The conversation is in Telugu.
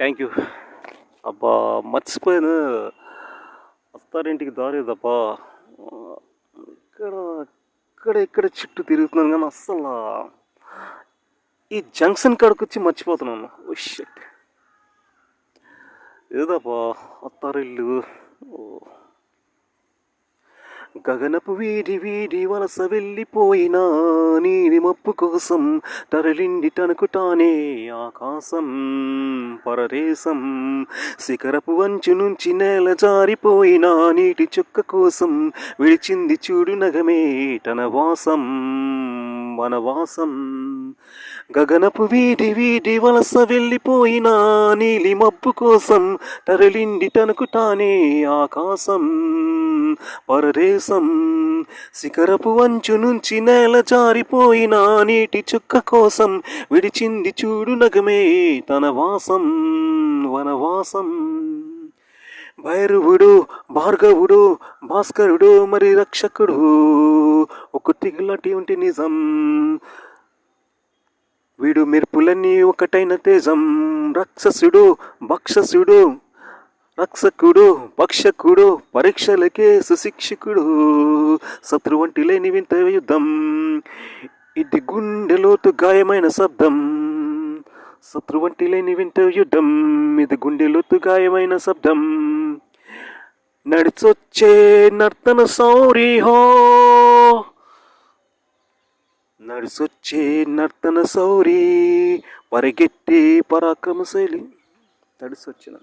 Thank you. అబ్బా, మర్చిపోయాను. అత్తారింటికి దారేదబ్బా. ఇక్కడ ఇక్కడ చుట్టూ తిరుగుతున్నాను కానీ అస్సలు ఈ జంక్షన్ కాడికి వచ్చి మర్చిపోతున్నాను. Oh shit. ఏదబ్బా అత్తారిల్లు. గగనపు వీడి వలస వెళ్ళిపోయినా నీలి మప్పు కోసం తరలిండి తనుకుతానే ఆకాశం పరదేశం. శిఖరపు వంచు నుంచి నేల జారిపోయినా నీటి చుక్క కోసం విడిచింది చూడు నగమే తన వాసం వనవాసం. గగనపు వీడి వలస వెళ్ళిపోయినా నీలి మబ్బు కోసం తరలిండి తనకు తానే ఆకాశం పరదేశం. శిఖరపు వంచు నుంచి నేల జారిపోయినా నీటి చుక్క కోసం విడిచింది చూడు నగమే తన వాసం వనవాసం. భైరవుడు భార్గవుడు భాస్కరుడు మరి రక్షకుడు ఒకటిలాంటి ఉంటే నిజం. వీడు మెరుపులన్నీ ఒకటైన తేజం. రాక్షసుడు భక్షసుడు రక్షకుడు భక్షకుడు పరీక్షలకే సుశిక్షకుడు. శత్రువంటి లేని వింత యుద్ధం ఇది గుండెలోతు గాయమైన శబ్దం. శత్రువంటి లేని వింత యుద్ధం ఇది గుండెలోతు గాయమైన శబ్దం. నడిచొచ్చే నర్తన సౌరి హో నడిసొచ్చే నర్తన సౌరి పరిగెత్తే పరాక్రమశైలి. నడిసొచ్చిన